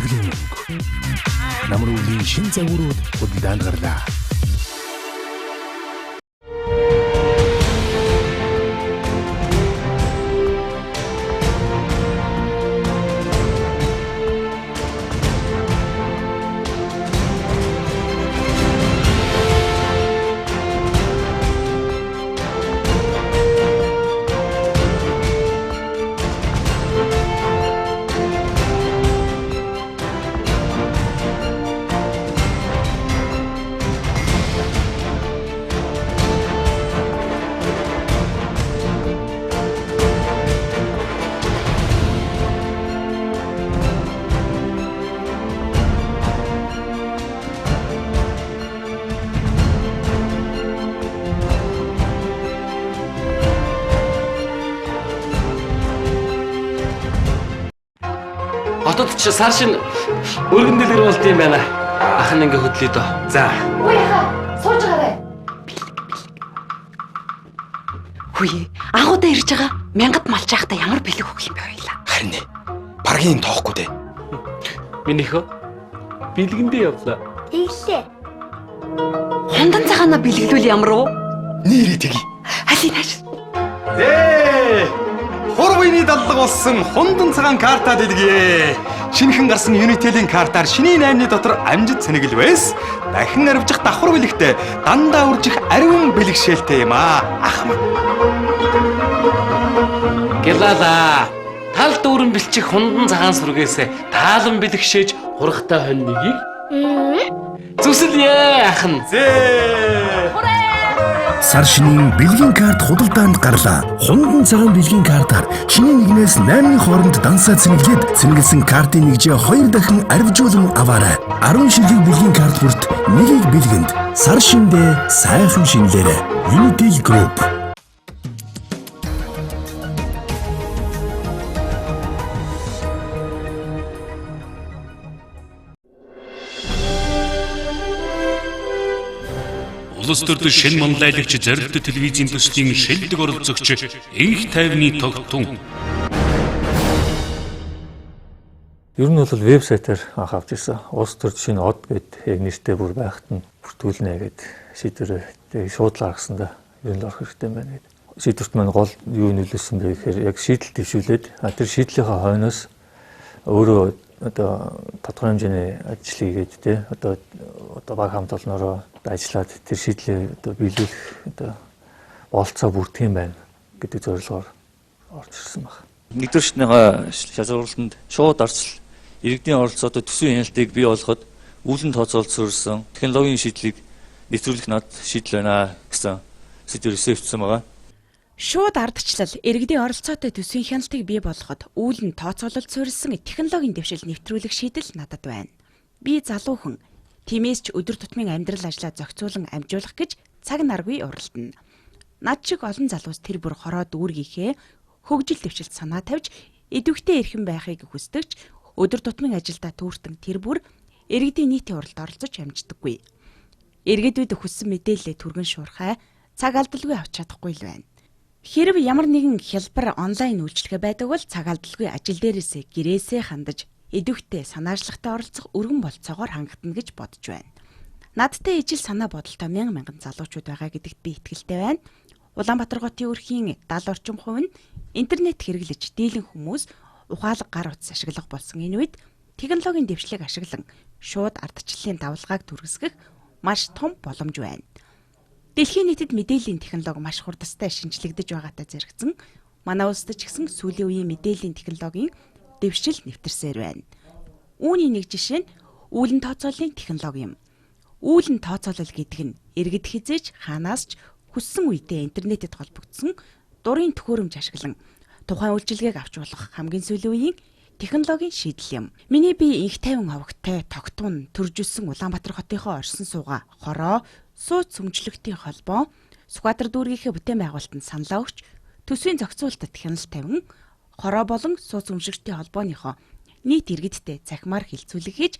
бэлгийн өнгө. Намар өвлийн шин загварууд худалдаанд гарлаа. Хотод ч сар шин өргөн дэлгэр болд юм байна. Ах нь ингээ хөдлөе дөө. За. Үгүй яха. Сууж байгаарай. Хүй, агуудаа ирж байгаа. Мянгад малч яхта ямар бэлэг өгөх юм бэ хоёлаа. Харин ээ. Баргийн тоохгүй дээ. Минийхөө бэлгэндээ явлаа. Ийлээ. Хундан цагаана бэлгэлүүл ямар уу? Нэрээ тгий. Алинаш. Зээ! Хурвины даллаг болсон хундан цагаан карта дэлгэе. Шинэхэн гарсан Unitel-ийн картаар шинийн 8-ны дотор амжид цэнэгэл байс. Дахин арвжих давхар бэлэгтэй дандаа үржих ариун бэлэгшээлтэй юм аа. Ах минь. Гэлала. Тал дүүрэн бэлчих хундан цагаан сүргээс таалан бэлэгшээж хургахтай хонь нэгийг зүсэлье ах нь. Зээ! Сар шинийн бэлгийн карт худалдаанд гарлаа. Хундан цагаан бэлгийн картаар шинийн 1-ээс 8-ны хооронд дансаа цэнэглээд цэнэглэсэн картын нэгжээ 2 дахин арвижуулан аваарай. 10 шилдэг бэлгийн карт бүрт нэгийг бэлгэнд. Сар шиндээ сайхан шинлээрэ. Unitel Group. Улс төрд шин манлайлагч зорилт телевизийн төслийн шилдэг оролцогч энх тайвны тогтун. Ер нь бол вебсайтаар анх авч ирсэн. Улс төрд шинэ од гэд яг нэртэй бүр байхад нь бүртгүүлнэ гэд шийдвэрээ шууд гаргасан да. Ер нь орох хэрэгтэй байна гэд. Шийдвэрт маань гол юу нөлөөсөн бэ гэхээр яг шийдэл дэвшүүлээд тэр шийдлийнхаа хойноос өөрөө одоо тодорхой хэмжээний ажил хийгээд тий одоо баг хамт олноороо ажиллаад тэр шийдлээ одоо биелүүлэх одоо болцоо бүрдэх юм байна гэдэг зорилгоор орж ирсэн байна. Нэгдүгээр шатныхаа шалгуулалтанд шууд орцол иргэдийн оролцоотой төсвийн хяналтыг бий болгоход үүлэн тооцоолт суурьсан технологийн шийдлийг нэвтрүүлэх над шийдэл байна гэсэн сэдвээр өсөвчсөн байгаа. Шууд ардчлал иргэдийн оролцоотой төсвийн хяналтыг бий болгоход үүлэн тооцоололт суурьсан технологийн дэвшил нэвтрүүлэх шийдэл надад байна. Би залуу хүн. Тиймээс ч өдөр тутмын амьдрал ажлаа зохицуулан амжуулах гэж цаг наргүй уралдана. Над шиг олон залуус тэр бүр хороо дүүргийнхээ хөгжил дэвшилт санаа тавьж идэвхтэй эрхэм байхыг хүсдэгч өдөр тутмын ажилдаа түүртэн тэр бүр иргэдийн нийтийн уралд оролцож амждаггүй. Иргэдүүд хүссэн мэдээлэлээ түргэн шуурхай цаг алдалгүй авч чадахгүй л байна. Хэрв ямар нэгэн хялбар онлайн үйлчилгээ байдаг бол цаг алдалгүй ажил дээрээсээ гэрээсээ хандаж идэвхтэй санаачлагтай оролцох өргөн болцоогоор хангагдана гэж бодож байна. Надтай ижил санаа бодолтой мянган залуучууд байгаа гэдэгт би итгэлтэй байна. Улаанбаатар хотын өрхийн 70 орчим хувь нь интернет хэрэглэж дийлэн хүмүүс ухаалаг гар утас ашиглах болсон энэ үед технологийн дэвшлиг ашиглан шууд ардчлалын давалгааг түргэсгэх маш том боломж байна. Дэлхийн нийтэд мэдээллийн технологи маш хурдастай шинжлэгдэж байгаатай зэрэгцэн манай улсад ч гэсэн сүүлийн үеийн мэдээллийн технологийн дэвшил нэвтэрсээр байна. Үүний нэг жишээ нь үүлэн тооцооллын технологи юм. Үүлэн тооцоолол гэдэг нь иргэд хизээж хаанаас ч хүссэн үедээ интернетэд холбогдсон дурын төхөөрөмж ашиглан тухайн үйлчилгээг авч болох хамгийн сүүлийн үеийн технологийн шийдэл юм. Миний бие инх тайван хавгтай тогтун төржүүлсэн Улаанбаатар хотынхоо орсон сууга хороо сууц сүмжлэгтийн холбоо Сүхбаатар дүүргийнхээ бүтээн байгуулалтанд саналаа өгч төсвийн зохицуулалтад хяналт тавин хороо болон сууц сүмжлэгтийн холбооныхоо нийт иргэдтэй цахимаар хилцүүлэг хийж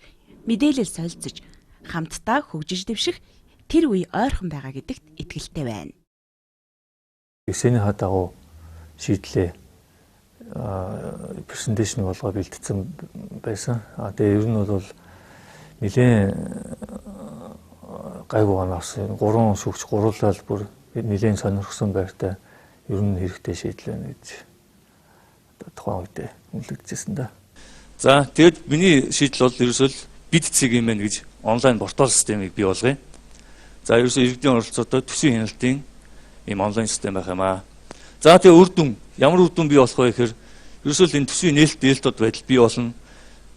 мэдээлэл солилцож хамтдаа хөгжиж дэвших тэр үе ойрхон байгаа гэдэгт итгэлтэй байна. Эсэний хадагуу шийдлээ презентацийн болгоо бэлтгэсэн байсан. Тэгээ ер нь бол нэлээд гайгүй анаас 3 шүүгч гуруулаад бүр нэлээд сонирхсон байртай ер нь хэрэгтэй шийдэл байна гэж тухайн үед үнэлэгдэжсэн да. За тэгэд миний шийдэл бол ерөөсөө бид цэг юм байна гэж онлайн портал системийг бий болгоё. За ерөөсөө иргэдийн оролцоотой төсвийн хяналтын ийм онлайн систем байх юм аа. За тэгээ үр дүн ямар үр дүн бий болох вэ гэхээр ерөөсөө энэ төсвийн нээлтод байдал бий болно.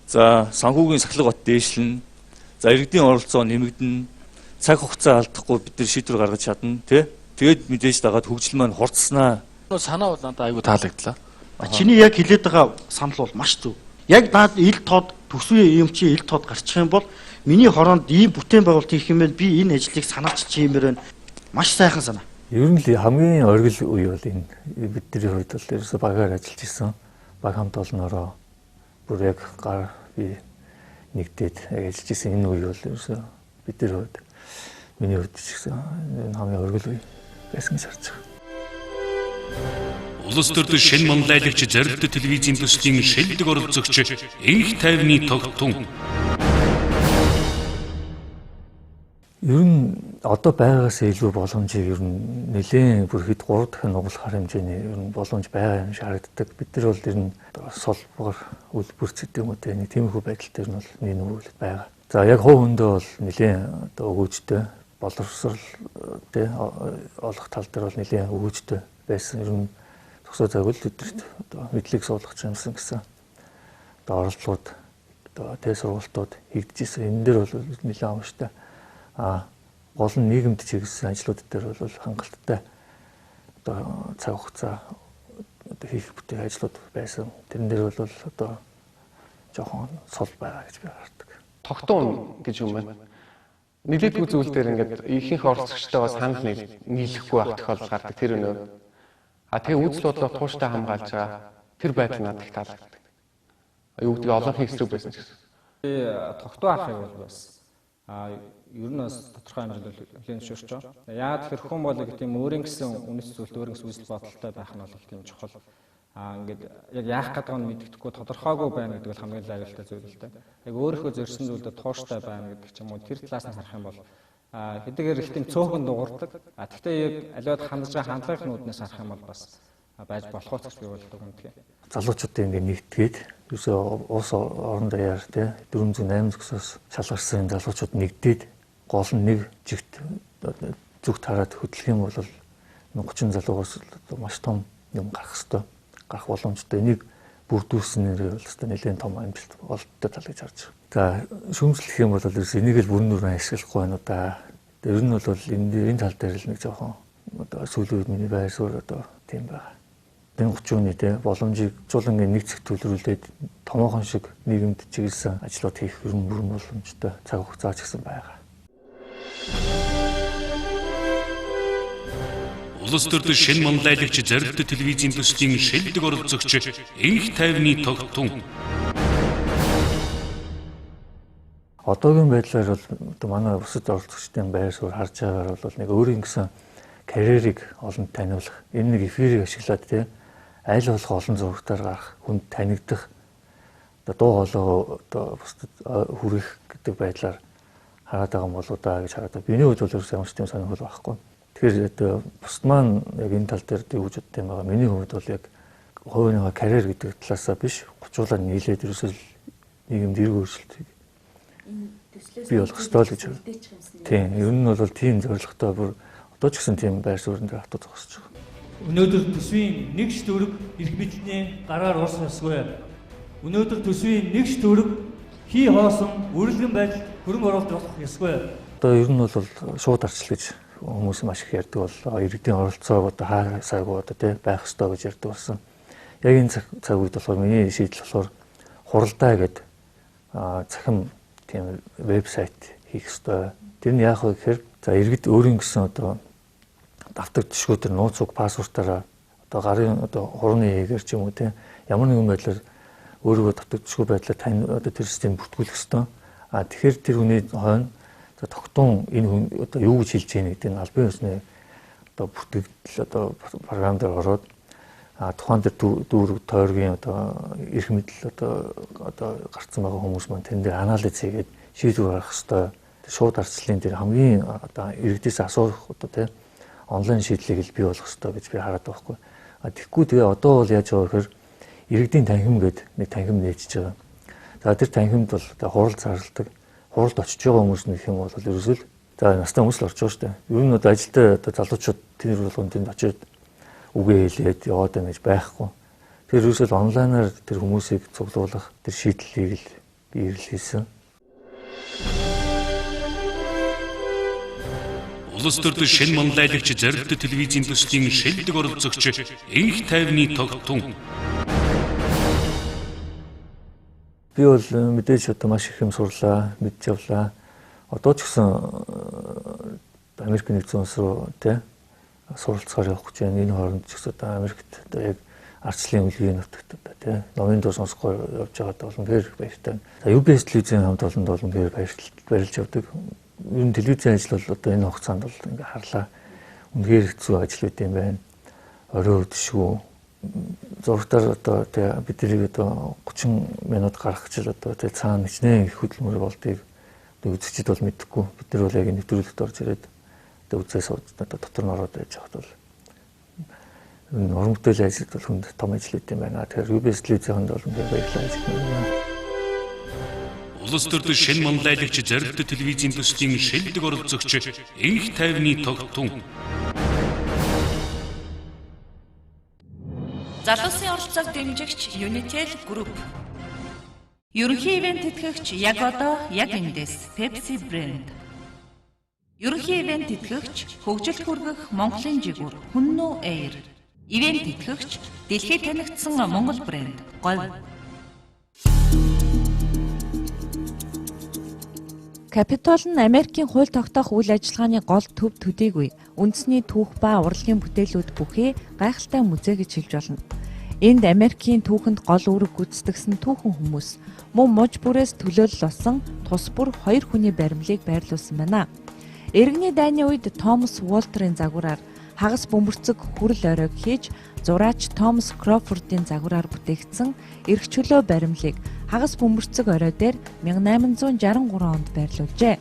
За санхүүгийн сахлах бат дээшлэн. За иргэдийн оролцоо нэмэгдэнэ. Цаг хугацаа алдахгүй бид нар шийдвэр гаргаж чадна тий. Тэгээд мэдээж дагаад хөгжил маань хурцснаа. Санаа бол надад айгүй таалагдлаа. Чиний яг хэлээд байгаа санал бол маш зөв. Яг наад ил тод төсвийн юм чи ил тод гарчих юм бол миний хороонд ийм бүтээн байгуулалт хийх юм бэ? Би энэ ажлыг санаач чимээр байна. Маш сайхан санаа. Ер нь хамгийн оргил үе бол энэ бидний хувьд бол ерөөсө багаар ажиллаж исэн. Баг хамт олноороо бүр яг гар би нэгдээд ажиллаж исэн энэ үе бол ерөөсө бидний хувьд миний хувьд ч гэсэн энэ хамгийн оргил үе байсан гэж харж байгаа. Улс төрд шинэ манлайлагч зорилт телевизийн төслийн шилдэг оролцогч энх тайвны тогтун. Ер нь одоо байгаагаас илүү боломжийг ер нь нэлээд бүр хэд 3 дахин нугалахар хэмжээний ер нь боломж байгаа юм шиг харагддаг. Бид нар бол ер нь солбогор үлбэрч гэдэг юм уу те нэг тиймэрхүү байдал дээр нь бол нэг нөлөөлөл байгаа. За яг хувь хөндөө бол нэлээд одоо өгөөжтэй боловсрал те олох тал дээр бол нэлээд өгөөжтэй байсан. Ер нь төгсөө загвал өдөрт одоо мэдлэг суулгах юмсан гэсэн одоо оролдлууд одоо тэ сургалтууд хийгдэжсэн. Энэ дээр бол нэлээд амжтай. Гол нь нийгэмд чиглэсэн ажлууд дээр бол хангалттай одоо цаг хугацаа одоо хийх бүтээх ажлууд байсан. Тэрэн дээр бол одоо жоохон сул байгаа гэж би хардаг. Тогтун гэж юм байна. Нийлээдгүй зүйл дээр ингээд ихэнх оролцогчтой бас санал нийлэхгүй байх тохиолдол гардаг. Тэр өнөө тэгээ үзэл бодлоо тууштай хамгаалж байгаа тэр байдал надад их таалагддаг. Юу гэдэг олонхын эсрэг байсан ч гэсэн. Би тогтуу авахыг бол бас ер нь бас тодорхой хэмжээнд хүлээн зөвшөөрч байгаа. Яагаад тэгэхээр хүн бол их тийм өөрийн гэсэн үнэт зүйлт өөрийн гэсэн үзэл бодолтой байх нь бол их тийм чухал. Ингээд яг яах гэдэг нь мэддэхгүй тодорхойгүй байна гэдэг бол хамгийн аюултай зүйл л дээ. Яг өөрийнхөө зорьсон зүйлдээ тууштай байна гэдэг ч юм уу тэр талаас нь харах юм бол хэдийгээр их тийм цөөхөн дуурдаг. Гэхдээ яг аливаад хандж байгаа хандлагын нүднээс харах юм бол бас байж болох учраас би болдог юм тийм. Залуучуудын ингээд нэгтгээд ерөөсөө уус орон даяар те 408 зөвсөөс шалгарсан залуучууд нэгдээд гол нь нэг жигт зүгт хараад хөдлөх юм бол 30 залуугаас маш том юм гарах хэвээр гарах боломжтой. Энийг бүрдүүлснээр бол өстой нэлээд том амжилт олдтой тал гэж харж байна. За шүүмжлэх юм бол ерөөсөө энийг л бүрэн дүрэн ашиглахгүй байна уу да. Тэр нь бол энэ тал дээр л нэг жоохон одоо сүүлийн үед миний байр суурь одоо тийм байна. 30-ны те боломжийг зулангийн нэг зэг төлрүүлээд томоохон шиг нийгэмд чиглэсэн ажлууд хийх бүрэн боломжтой цаг хугацаа ч гэсэн байгаа. Улс төрд шинэ манлайлагч зорилт телевизийн төслийн шилдэг оролцогч энх тайвны тогтун. Одоогийн байдлаар бол манай бусад оролцогчдын байр суурь харж байгаагаар бол нэг өөрийн гэсэн карьерийг олонд таниулах энэ нэг эфирийг ашиглаад те аль болох олон зурагтаар гарах, хүнд танигдах, одоо дуу хоолой одоо бусдад хүрэх гэдэг байдлаар хараад байгаа юм болоо да гэж хараад. Биний хувьд бол ерөөс ямар ч тийм сонирхол байхгүй. Тэгэхээр одоо бусд маань яг энэ тал дээр юу гэж боддог юм байгаа. Миний хувьд бол яг хувийнхаа карьер гэдэг талаасаа биш, гучуулаад нийлээд ерөөсөө нийгэмд эрг өөрчлөлтийг бий болох ёстой л гэж байна. Тийм, ер нь бол тийм зорилготой бүр одоо ч гэсэн тийм байр суурин дээр автуу зогсож байгаа. Өнөөдөр төсвийн нэгж төгрөг эрх мэдлийн гараар орсон ёсгүй. Өнөөдөр төсвийн нэгж төгрөг хий хоосон үргэлжлэн байдал хөрөнгө оруулалт болох ёсгүй. Одоо ер нь бол шууд арчил гэж хүмүүс маш их ярьдаг бол иргэдийн оролцоо одоо хаа сайгүй одоо тий байх ёстой гэж ярьдаг болсон. Яг энэ цаг үед болохоор миний шийдэл болохоор хуралдаа гэдэг цахим тийм вебсайт хийх ёстой. Тэр нь яах вэ гэхээр за иргэд өөрийн гэсэн одоо давтаг төшгүүдээр нууц уг пассвортаараа одоо гарын одоо хурууны хийгээр ч юм уу тийм ямар нэгэн байдлаар өөрийгөө давтаг төшгөө байдлаар тань одоо тэр систем бүртгүүлэх ёстой. Тэгэхээр тэр хүний хойно за тогтун энэ хүн одоо юу гэж хэлж яах гэдэг нь албан ёсны одоо бүртгэл одоо програм дээр ороод тухайн дээр дүүрэг тойргийн одоо эрх мэдэл одоо гарцсан байгаа хүмүүс маань тэн дээр анализ хийгээд шийдвэр гаргах ёстой. Шууд ардчлалын дээр хамгийн одоо иргэдээс асуух одоо тийм онлайн шийдлийг л бий болгох ёстой гэж би хараад байгаа хгүй. Тэгэхгүй тэгээ одоо бол яаж байгаа гэхээр иргэдийн танхим гэдэг нэг танхим нээжж байгаа. За тэр танхимд бол одоо хурал зарладаг, хуралд очиж байгаа хүмүүс нөх юм бол ерөөсөө л за настай хүмүүс л орж байгаа шүү дээ. Ер нь одоо ажилтай одоо залуучууд тэр болгонд тэнд очиод үгээ хэлээд яваад байна гэж байхгүй. Тэр ерөөсөө онлайнаар тэр хүмүүсийг цуглуулах тэр шийдлийг л бий хийсэн. Улс төрийн шинэ манлайлагч зорилт телевизийн төслийн шилдэг оролцогч Энх тайвны тогтун. Би бол мэдээж одоо маш их юм сурлаа, мэдж явлаа. Одоо ч гэсэн Америк нэгдсэн улс руу тий суралцахаар явах гэж байна. Энэ хооронд ч гэсэн одоо Америкт одоо яг ардчлалын үлгийн нутагт одоо тий новын дуу сонсгоор явж байгаад бол үнээр баяртай. За UBS телевизийн хамт олонд бол үнээр баярлж явдаг. Ер нь телевизийн ажил бол одоо энэ хугацаанд бол ингээ харлаа. Үнээр хэцүү ажил үт юм байна. Орой өдшгүй зургатаар одоо тий бидний одоо 30 минут гарах гэж одоо тий цаана хичнээн их хөдөлмөр болдгийг үзэгчд бол мэдэхгүй. Бид нар бол яг нэвтрүүлэгт орж ирээд үзээс дотор нь ороод байж хад бол уран бүтээлийн ажилд бол хүнд том ажил хийх юм байна. Тэгэхээр UBS телевизэнд бол ингээд баярлалаа гэж байна. Улс төрийн шинэ манлайлагч зорилт телевизийн төслийн шилдэг оролцогч Энх тайвны тогтун. Залуусын оролцоог дэмжигч Unitel Group. Ерөнхий ивент тэтгэгч яг одоо яг эндээс Pepsi брэнд. Ерөнхий ивент тэтгэгч хөгжилд хүргэх Монголын жигүүр Хүннүү Air. Ивент тэтгэгч дэлхийд танигдсан Монгол брэнд Говь. Капитол нь Америкийн хууль тогтоох үйл ажиллагааны гол төв төдийгүй үндэсний түүх ба урлагийн бүтээлүүд бүхий гайхалтай музей гэж хэлж болно. Энд Америкийн түүхэнд гол үүрэг гүйцэтгэсэн түүхэн хүмүүс мөн муж бүрээс төлөөлөл болсон тус бүр 2 хүний баримлыг байрлуулсан байна. Иргэний дайны үед Томас Уолтерийн загвараар хагас бөмбөрцөг хүрэл оройг хийж зураач Томас Крофордын загвараар бүтээгдсэн эрх чөлөө баримлыг хагас бөмбөрцөг орой дээр 1863 онд байрлуулжээ.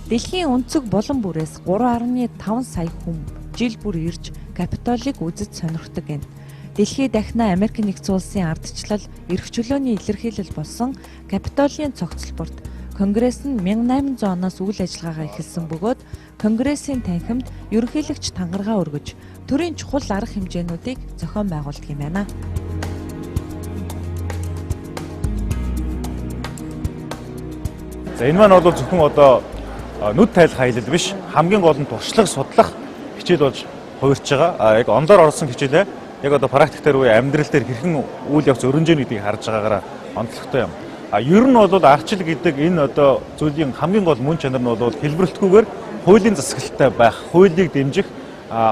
Дэлхийн өнцөг булан бүрээс 3.5 сая хүн жил бүр ирж Капитолийг үзэж сонирхдог гэнэ. Дэлхийд дахина Америк нэгдсэн улсын ардчлал эрх чөлөөний илэрхийлэл болсон Капитолийн цогцлборт Конгресс нь 1800 оноос үйл ажиллагаагаа эхэлсэн бөгөөд Конгрессийн танхимд ерөнхийлөгч тангараа өргөж төрийн чухал арга хэмжээнүүдийг зохион байгуулдаг юм байна. За энэ маань бол зөвхөн одоо нүд тайлах аялал биш, хамгийн гол нь туршлага судлах хичээл болж хувирч байгаа. Яг ондоор орсон хичээлээ яг одоо практик дээр үе амьдрал дээр хэрхэн үйл явц өрнөж гэдгийг харж байгаагаараа онцлогтой юм. Ер нь бол ардчил гэдэг энэ одоо зүйлийн хамгийн гол мөн чанар нь бол хэлбэрлэлтгүйгээр хуулийн засаглалтай байх, хуулийг дэмжих,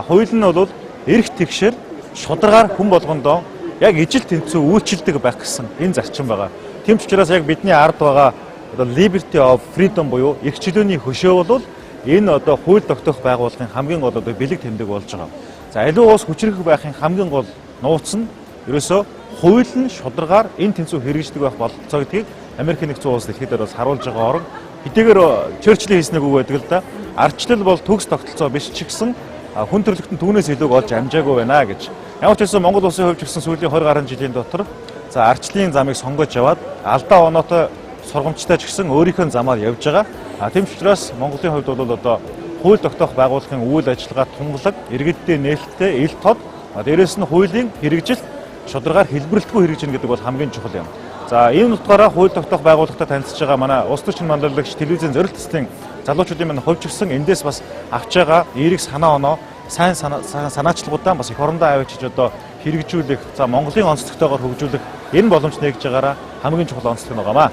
хууль нь бол эрх тэгшэр шударгаар хүн болгондоо яг ижил тэнцүү үйлчилдэг байх гэсэн энэ зарчим байгаа. Тийм ч учраас яг бидний ард байгаа одоо liberty of freedom буюу эрх чөлөөний хөшөө бол энэ одоо хууль тогтоох байгууллагын хамгийн гол одоо бэлэг тэмдэг болж байгаа. За аливаа уус хүчрэх байхын хамгийн гол нууц нь ерөөсөө хууль нь шударгаар энэ тэнцүү хэрэгждэг байх бололцоо гэдгийг Америк нэгдсэн улс дэлхийд дээр бас харуулж байгаа орн хэдийгээр Черчиллийн хийснэг үг байдаг л да. Ардчлал бол төгс тогтолцоо биш ч гэсэн хүн төрөлхтөн түүнээс илүүг олж амжаагүй байна гэж. Ямар ч байсан Монгол улсын хувьд ч гэсэн сүүлийн 20 гаруй жилийн дотор за ардчлалын замыг сонгож яваад алдаа оноотой сургамжтай ч гэсэн өөрийнхөө замаар явж байгаа. Тийм ч учраас Монголын хувьд бол одоо хууль тогтоох байгууллагын үйл ажиллагаа тунгалаг, иргэдтэй нээлттэй, ил тод, дээрээс нь хуулийн хэрэгжилт шударгаар хэлбэрлэлтгүй хэрэгжинэ гэдэг бол хамгийн чухал юм. За энэ утгаараа хууль тогтоох байгууллагатай танилцж байгаа манай улс төрчин манлайлагч телевизийн зорилт төслийн залуучуудын маань хувьчилсан эндээс бас авч байгаа эерэг санаа оноо сайн санаачлагуудаа бас их орондоо авчиж одоо хэрэгжүүлэх, за Монголын онцлогтойгоор хөгжүүлэх энэ боломж нэгж байгаараа хамгийн чухал онцлог нь байгаамаа.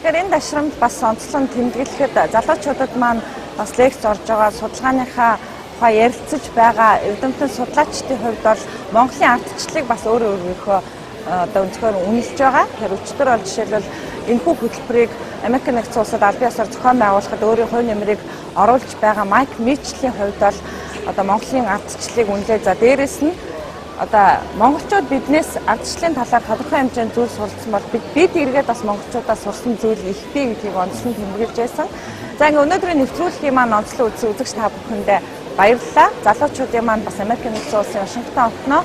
Тэгэхээр энэ ташрамд бас онцлог нь тэмдэглэхэд залуучуудад маань бас лекц орж байгаа судалгааныхаа тухай ярилцаж байгаа эрдэмтэн судлаачдын хувьд бол Монголын ардчлалыг бас өөрийнхөө одоо өнцгөр үнэлж байгаа. Тэгэхээр өчтөр бол жишээлбэл энэхүү хөтөлбөрийг Америк нэгдсэн улсад албан ёсоор зохион байгуулахад өөрийн хувь нэмрийг оруулж байгаа Майк Мичлийн хувьд бол одоо Монголын ардчлалыг үнэлээ. За дээрэс нь одоо монголчууд биднээс ардчлалын талаар тодорхой хэмжээнд зүйл суралцсан бол бид эргээд бас монголчуудаас сурсан зүйл их бий гэдгийг онцлон тэмдэглэж байсан. За ингээ өнөөдрийн нэвтрүүлгийн маань онцлог үзэгч та бүхэндээ баярлалаа. Залуучуудын маань бас Америкийн нэгдсэн улсын Вашингтон хотноо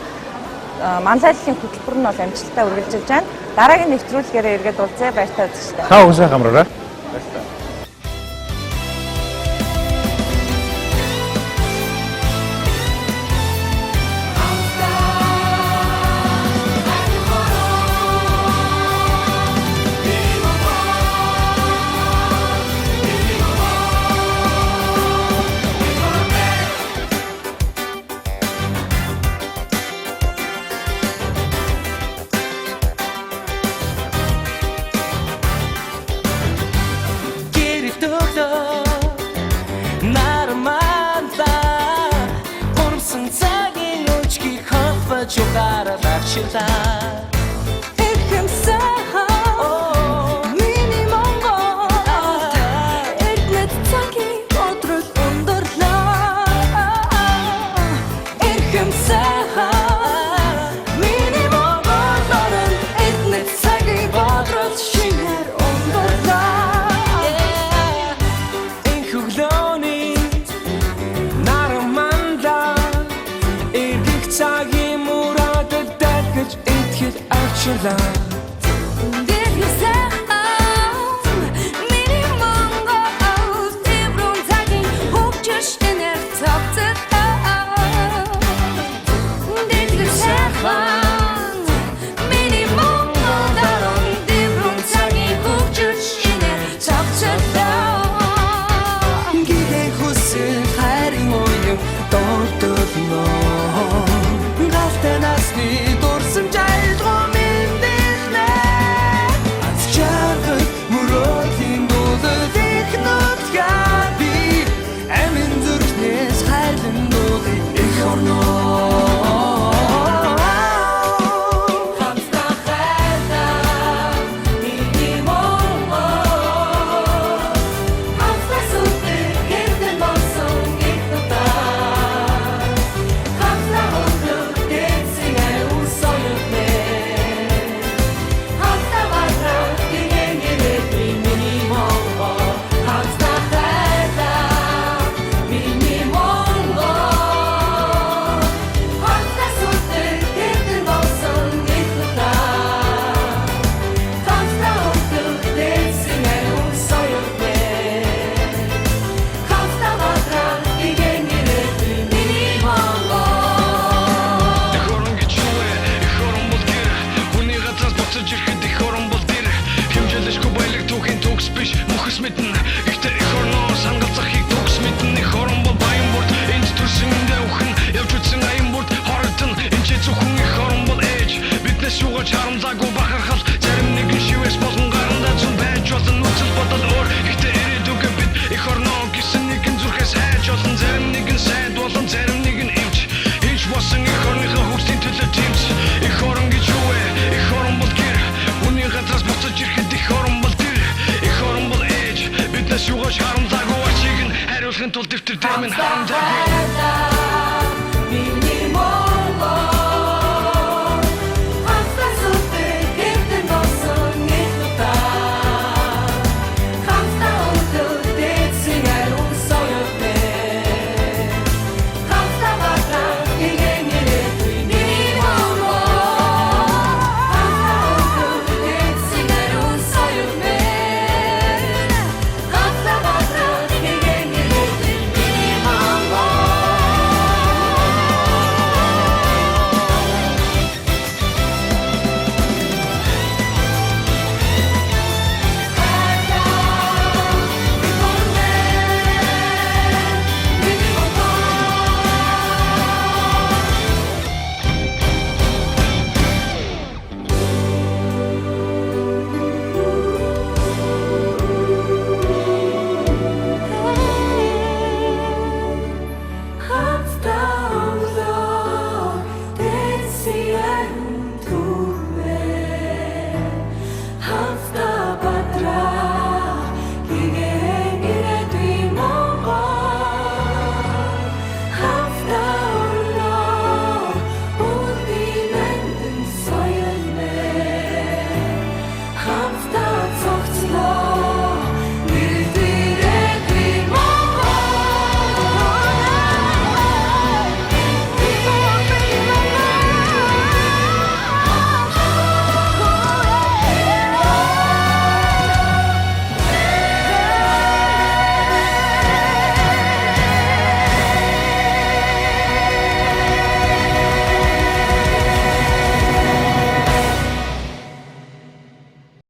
манлайллын хөтөлбөр нь бол амжилттай үргэлжилж байна. Дараагийн нэвтрүүлгээрээ эргээд уулзъя. Баяртай үзэгчтэй. Та бүхэн сайхан амраарай. Шугаш харамзаагүй ачиг нь хариулахын тулд дэвтэр дэмэн харамзаагүй